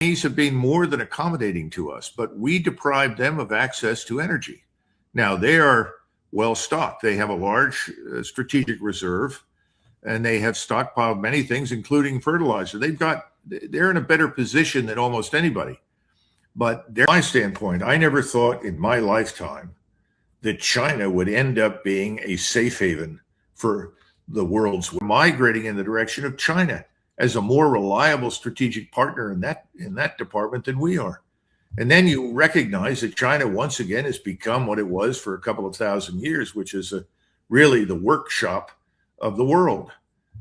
Chinese have been more than accommodating to us, but we deprived them of access to energy. Now they are well stocked. They have a large strategic reserve, and they have stockpiled many things, including fertilizer. They're in a better position than almost anybody. But from my standpoint, I never thought in my lifetime that China would end up being a safe haven for the world's migrating in the direction of China as a more reliable strategic partner in that department than we are. And then you recognize that China once again has become what it was for a couple of thousand years, which is really the workshop of the world.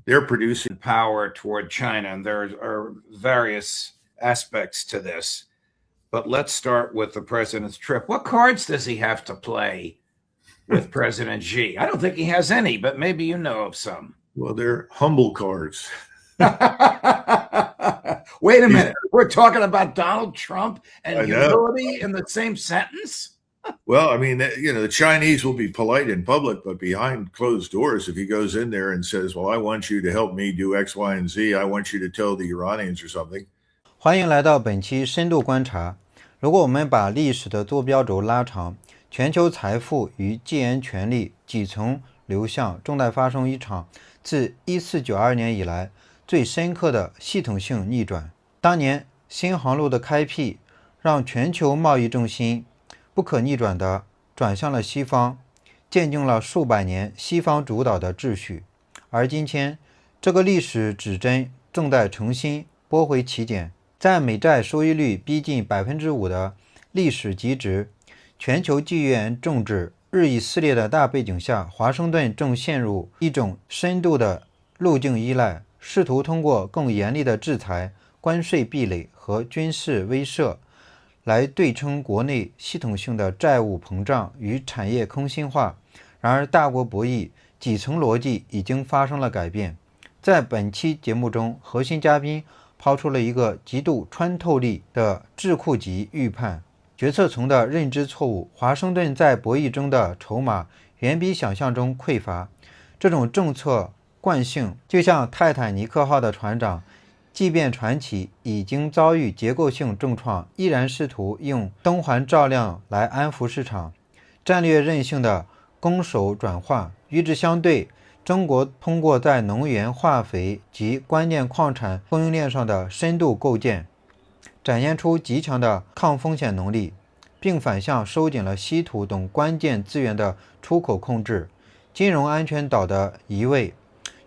They're producing power toward China, and there are various aspects to this. But let's start with the president's trip. What cards does he have to play with President Xi? I don't think he has any, but maybe you know of some. Well, they're humble cards. Wait a minute. We're talking about Donald Trump and humility in the same sentence? Well, I mean, the Chinese will be polite in public, but behind closed doors, if he goes in there and says, well, I want you to help me do X, Y, and Z, I want you to tell the Iranians or something. 欢迎来到本期深度观察。如果我们把历史的坐标轴拉长，全球财富与地缘权力底层流向正在发生一场自1492年以来最深刻的系统性逆转。当年新航路的开辟，让全球贸易重心不可逆转地转向了西方，见证了数百年西方主导的秩序。而今天，这个历史指针正在重新拨回起点。在美债收益率逼近 5% 的历史极值，全球地缘政治日益撕裂的大背景下，华盛顿正陷入一种深度的路径依赖，试图通过更严厉的制裁、关税壁垒和军事威慑来对冲国内系统性的债务膨胀与产业空心化。然而，大国博弈底层逻辑已经发生了改变。在本期节目中，核心嘉宾抛出了一个极度穿透力的智库级预判：决策层的认知错误。华盛顿在博弈中的筹码远比想象中匮乏。这种政策惯性就像泰坦尼克号的船长，即便船企已经遭遇结构性重创，依然试图用灯环照亮来安抚市场。战略韧性的攻守转化。与之相对，中国通过在能源、化肥及关键矿产供应链上的深度构建，展现出极强的抗风险能力，并反向收紧了稀土等关键资源的出口控制。金融安全岛的移位。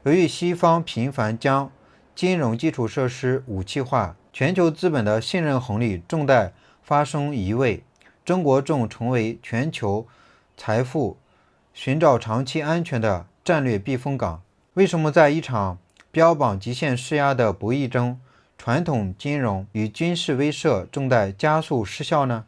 由于西方频繁将金融基础设施武器化，全球资本的信任红利正在发生移位，中国正成为全球财富寻找长期安全的战略避风港。为什么在一场标榜极限施压的博弈中，传统金融与军事威慑正在加速失效呢？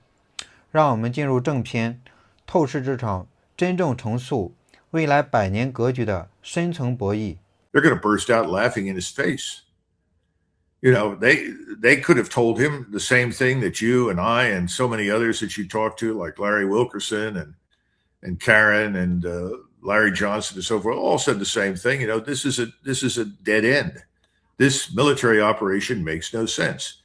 让我们进入正片，透视这场真正重塑未来百年格局的深层博弈。They're going to burst out laughing in his face. They could have told him the same thing that you and I and so many others that you talked to, like Larry Wilkerson and Karen and Larry Johnson and so forth, all said the same thing. This is a dead end. This military operation makes no sense.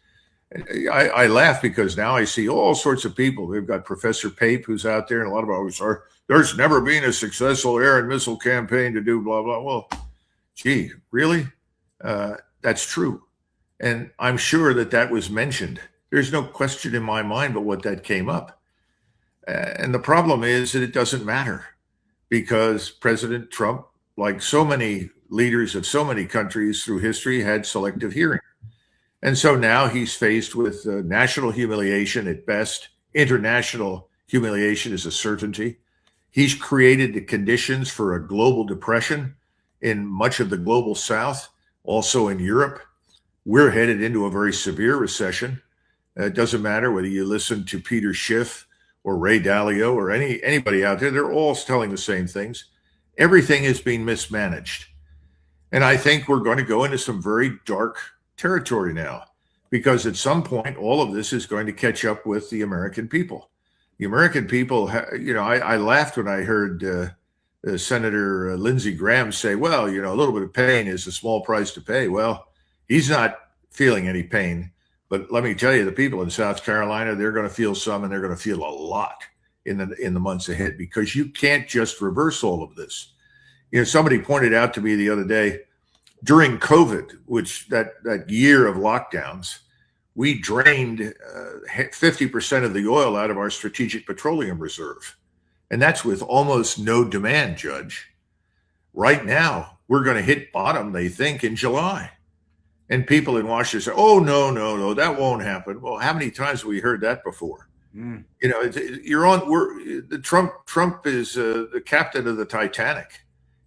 I laugh because now I see all sorts of people. They've got Professor Pape, who's out there, and a lot of others are. There's never been a successful air and missile campaign to do blah, blah. Well, gee, really? That's true. And I'm sure that was mentioned. There's no question in my mind but what that came up. And the problem is that it doesn't matter because President Trump, like so many leaders of so many countries through history, had selective hearing. And so now he's faced with national humiliation at best. International humiliation is a certainty. He's created the conditions for a global depression in much of the global south, also in Europe. We're headed into a very severe recession. It doesn't matter whether you listen to Peter Schiff or Ray Dalio or anybody out there, they're all telling the same things. Everything is being mismanaged. And I think we're going to go into some very dark territory now, because at some point, all of this is going to catch up with the American people. The American people, I laughed when I heard Senator Lindsey Graham say, well, a little bit of pain is a small price to pay. Well, he's not feeling any pain But let me tell you, the people in South Carolina, they're going to feel some, and they're going to feel a lot in the months ahead, because you can't just reverse all of this. Somebody pointed out to me the other day, during COVID, which that year of lockdowns, we drained 50% of the oil out of our strategic petroleum reserve. And that's with almost no demand, Judge. Right now, we're going to hit bottom, they think, in July. And people in Washington say, oh, no, that won't happen. Well, how many times have we heard that before? Trump is the captain of the Titanic.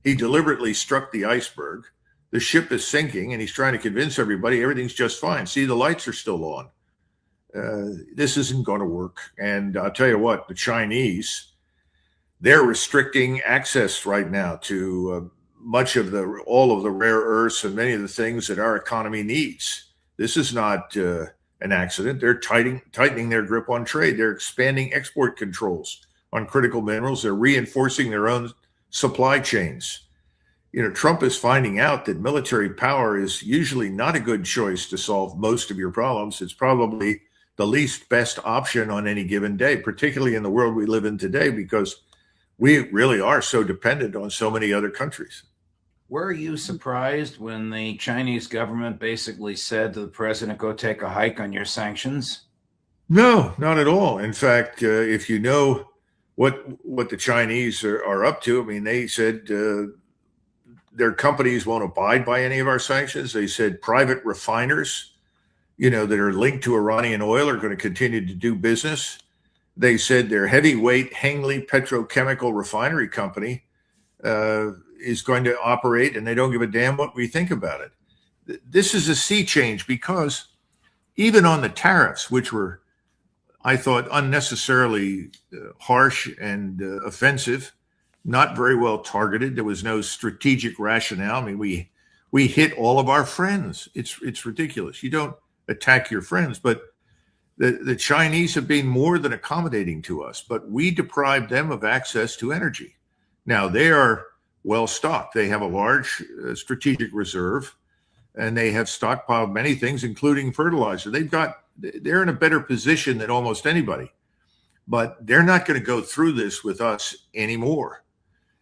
He deliberately struck the iceberg. The ship is sinking, and he's trying to convince everybody everything's just fine. See, the lights are still on. This isn't going to work. And I'll tell you what, the Chinese, they're restricting access right now to all of the rare earths and many of the things that our economy needs. This is not an accident. They're tightening their grip on trade. They're expanding export controls on critical minerals. They're reinforcing their own supply chains. Trump is finding out that military power is usually not a good choice to solve most of your problems. It's probably the least best option on any given day, particularly in the world we live in today, because we really are so dependent on so many other countries. Were you surprised when the Chinese government basically said to the president, go take a hike on your sanctions? No, not at all. In fact, if you know what the Chinese are up to, I mean, they said their companies won't abide by any of our sanctions. They said private refiners, that are linked to Iranian oil are going to continue to do business. They said their heavyweight Hengli petrochemical refinery company is going to operate, and they don't give a damn what we think about it. This is a sea change, because even on the tariffs, which were, I thought, unnecessarily harsh and offensive, not very well targeted. There was no strategic rationale. I mean, we hit all of our friends. It's ridiculous. You don't attack your friends, but the Chinese have been more than accommodating to us, but we deprived them of access to energy. Now, they are well stocked. They have a large strategic reserve, and they have stockpiled many things, including fertilizer. They're in a better position than almost anybody, but they're not going to go through this with us anymore.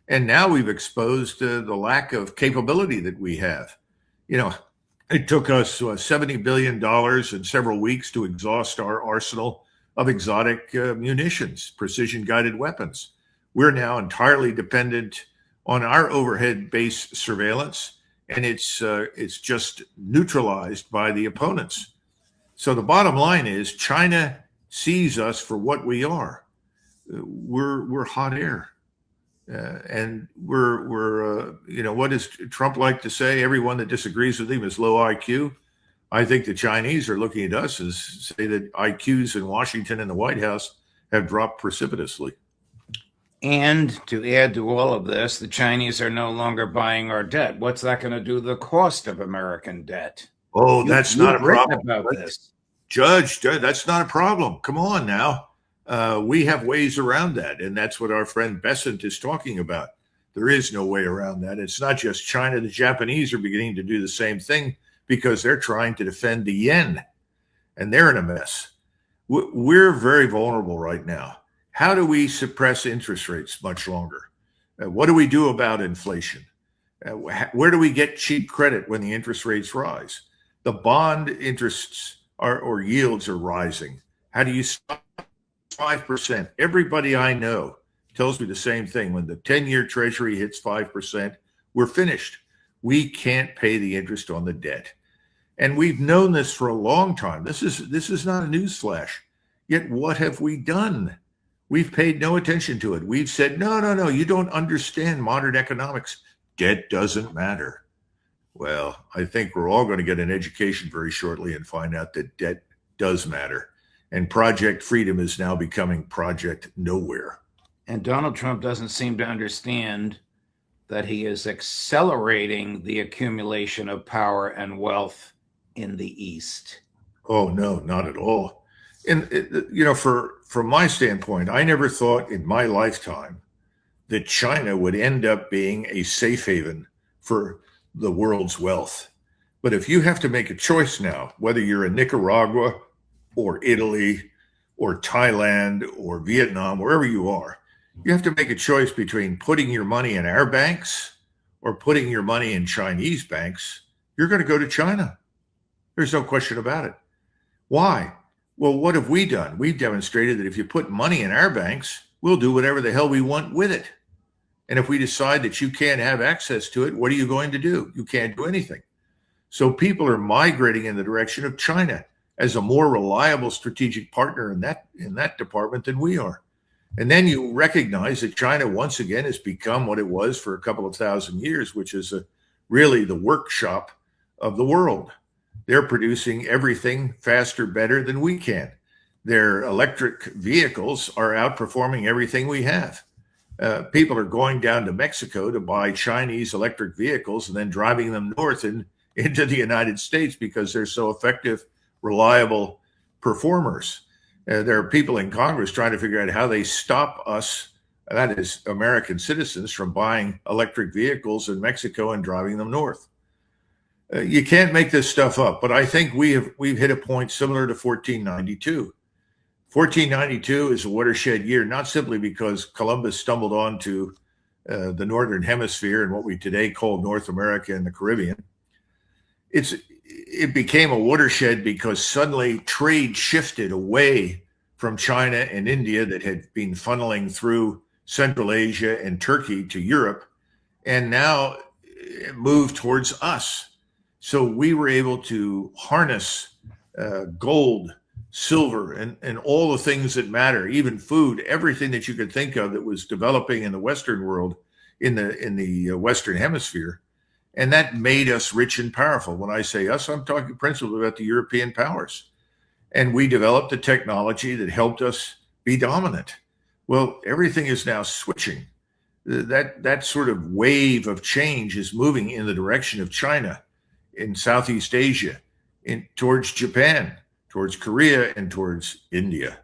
And now we've exposed the lack of capability that we have. It took us $70 billion in several weeks to exhaust our arsenal of exotic munitions, precision-guided weapons. We're now entirely dependent on our overhead base surveillance, and it's just neutralized by the opponents. So the bottom line is, China sees us for what we are. We're hot air. And we're what does Trump like to say? Everyone that disagrees with him is low IQ. I think the Chinese are looking at us as say that IQs in Washington and the White House have dropped precipitously. And to add to all of this, the Chinese are no longer buying our debt. What's that going to do to the cost of American debt? Oh, that's not a problem. About this. Judge, that's not a problem. Come on now. We have ways around that, and that's what our friend Besant is talking about. There is no way around that. It's not just China. The Japanese are beginning to do the same thing because they're trying to defend the yen, and they're in a mess. We're very vulnerable right now. How do we suppress interest rates much longer? What do we do about inflation? Where do we get cheap credit when the interest rates rise? The bond interests or yields are rising. How do you stop 5%? Everybody I know tells me the same thing. When the 10-year treasury hits 5%, we're finished. We can't pay the interest on the debt. And we've known this for a long time. This is not a newsflash. Yet what have we done? We've paid no attention to it. We've said, no, you don't understand modern economics. Debt doesn't matter. Well, I think we're all going to get an education very shortly and find out that debt does matter. And Project Freedom is now becoming Project Nowhere. And Donald Trump doesn't seem to understand that he is accelerating the accumulation of power and wealth in the East. Oh, no, not at all. And, from my standpoint, I never thought in my lifetime that China would end up being a safe haven for the world's wealth. But if you have to make a choice now, whether you're in Nicaragua or Italy or Thailand or Vietnam, wherever you are, you have to make a choice between putting your money in our banks or putting your money in Chinese banks. You're going to go to China. There's no question about it. Why? Well, what have we done? We've demonstrated that if you put money in our banks, we'll do whatever the hell we want with it. And if we decide that you can't have access to it, what are you going to do? You can't do anything. So people are migrating in the direction of China as a more reliable strategic partner in that department than we are. And then you recognize that China once again has become what it was for a couple of thousand years, which is really the workshop of the world. They're producing everything faster, better than we can. Their electric vehicles are outperforming everything we have. People are going down to Mexico to buy Chinese electric vehicles and then driving them north into the United States because they're so effective, reliable performers. There are people in Congress trying to figure out how they stop us, that is American citizens, from buying electric vehicles in Mexico and driving them north. You can't make this stuff up, but I think we've hit a point similar to 1492. 1492 is a watershed year, not simply because Columbus stumbled onto the Northern Hemisphere and what we today call North America and the Caribbean. It became a watershed because suddenly trade shifted away from China and India that had been funneling through Central Asia and Turkey to Europe, and now it moved towards us. So we were able to harness gold, silver, and all the things that matter, even food, everything that you could think of that was developing in the Western world, in the Western Hemisphere. And that made us rich and powerful. When I say us, I'm talking principally about the European powers. And we developed a technology that helped us be dominant. Well, everything is now switching. That sort of wave of change is moving in the direction of China, in Southeast Asia, towards Japan, towards Korea, and towards India.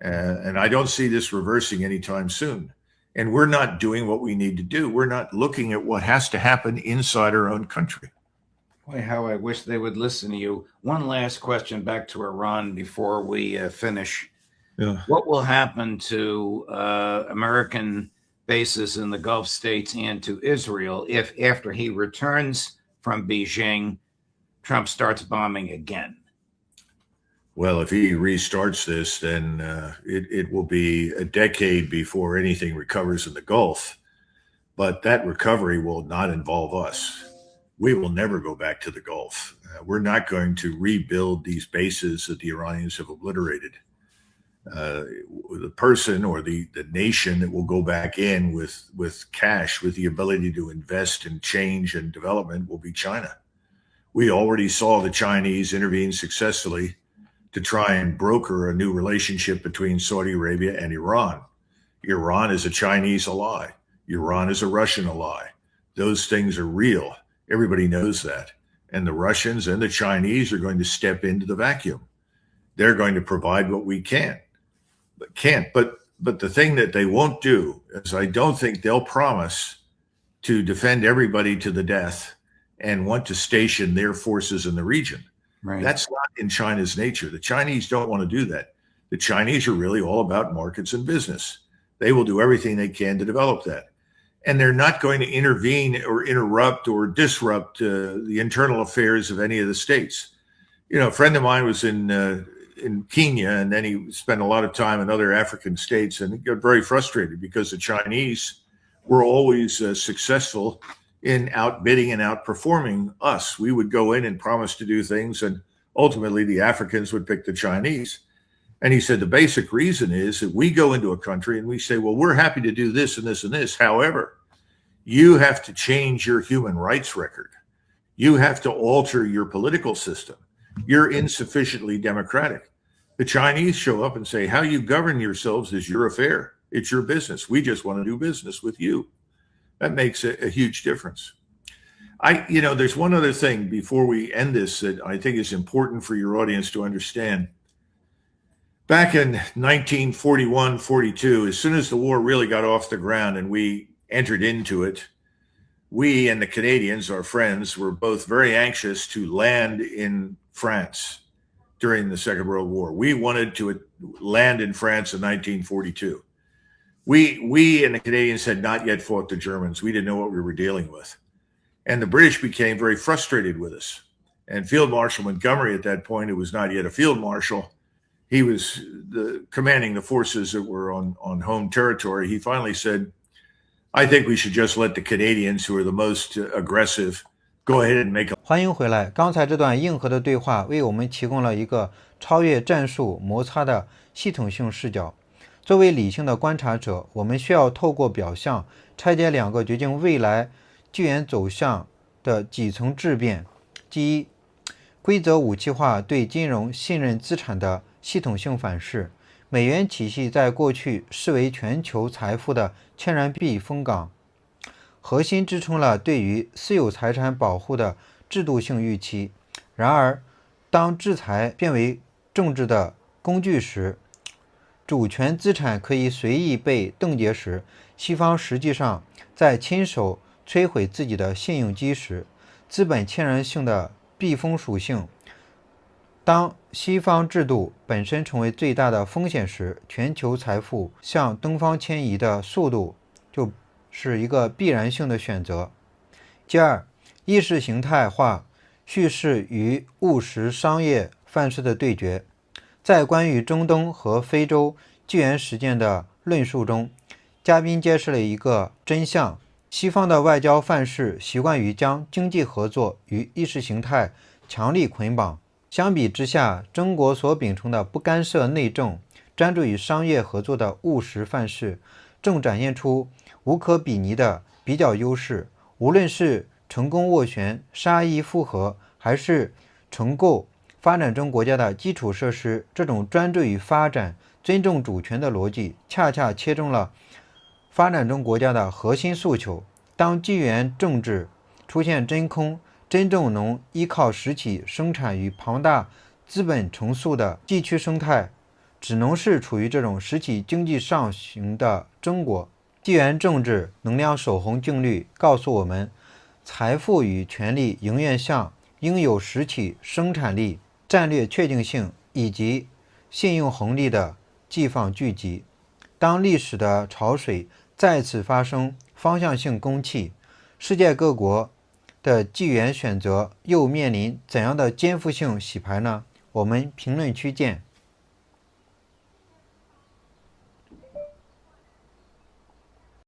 And I don't see this reversing anytime soon. And we're not doing what we need to do. We're not looking at what has to happen inside our own country. Boy, how I wish they would listen to you. One last question back to Iran before we finish. Yeah. What will happen to American bases in the Gulf states and to Israel if, after he returns from Beijing, Trump starts bombing again? Well, if he restarts this, then it will be a decade before anything recovers in the Gulf. But that recovery will not involve us. We will never go back to the Gulf. We're not going to rebuild these bases that the Iranians have obliterated. The person or the nation that will go back in with cash, with the ability to invest in change and development, will be China. We already saw the Chinese intervene successfully to try and broker a new relationship between Saudi Arabia and Iran. Iran is a Chinese ally. Iran is a Russian ally. Those things are real. Everybody knows that. And the Russians and the Chinese are going to step into the vacuum. They're going to provide what we can't. But the thing that they won't do is, I don't think they'll promise to defend everybody to the death and want to station their forces in the region. Right. That's not in China's nature. The Chinese don't want to do that. The Chinese are really all about markets and business. They will do everything they can to develop that. And they're not going to intervene or interrupt or disrupt the internal affairs of any of the states. You know, a friend of mine was in Kenya, and then he spent a lot of time in other African states, and he got very frustrated because the Chinese were always successful in outbidding and outperforming us. We would go in and promise to do things, and ultimately the Africans would pick the Chinese. And he said the basic reason is that we go into a country and we say, well, we're happy to do this and this and this. However, you have to change your human rights record. You have to alter your political system. You're insufficiently democratic. The Chinese show up and say, how you govern yourselves is your affair. It's your business. We just want to do business with you. That makes a huge difference. There's one other thing before we end this that I think is important for your audience to understand. Back in 1941, 42, as soon as the war really got off the ground and we entered into it, we and the Canadians, our friends, were both very anxious to land in France during the Second World War. We wanted to land in France in 1942. We and the Canadians had not yet fought the Germans. We didn't know what we were dealing with. And the British became very frustrated with us. And Field Marshal Montgomery at that point, who was not yet a field marshal, he was commanding the forces that were on home territory. He finally said, I think we should just let the Canadians, who are the most aggressive, go ahead and make a... 欢迎回来。刚才这段硬核的对话为我们提供了一个超越战术摩擦的系统性视角。作为理性的观察者，我们需要透过表象拆解两个决定未来地缘走向的几层质变。第一，规则武器化对金融信任资产的系统性反噬。美元体系在过去视为全球财富的天然避风港，核心支撑了对于私有财产保护的制度性预期。然而，当制裁变为政治的工具时，主权资产可以随意被冻结时，西方实际上在亲手摧毁自己的信用基石。资本天然性的避风属性，当西方制度本身成为最大的风险时，全球财富向东方迁移的速度就是一个必然性的选择。第二，意识形态化叙事与务实商业范式的对决。在关于中东和非洲地缘实践的论述中，嘉宾揭示了一个真相：西方的外交范式习惯于将经济合作与意识形态强力捆绑。相比之下，中国所秉承的不干涉内政、专注于商业合作的务实范式，正展现出无可比拟的比较优势。无论是成功斡旋、杀一复合，还是重构发展中国家的基础设施，这种专注于发展、尊重主权的逻辑，恰恰切中了发展中国家的核心诉求。当地缘政治出现真空，真正能依靠实体生产与庞大资本重塑的地区生态，只能是处于这种实体经济上行的中国。地缘政治能量守恒定律告诉我们，财富与权力永远向应有实体生产力、战略确定性以及信用红利的地方聚集。当历史的潮水再次发生方向性供气，世界各国的地缘选择又面临怎样的颠覆性洗牌呢？我们评论区见。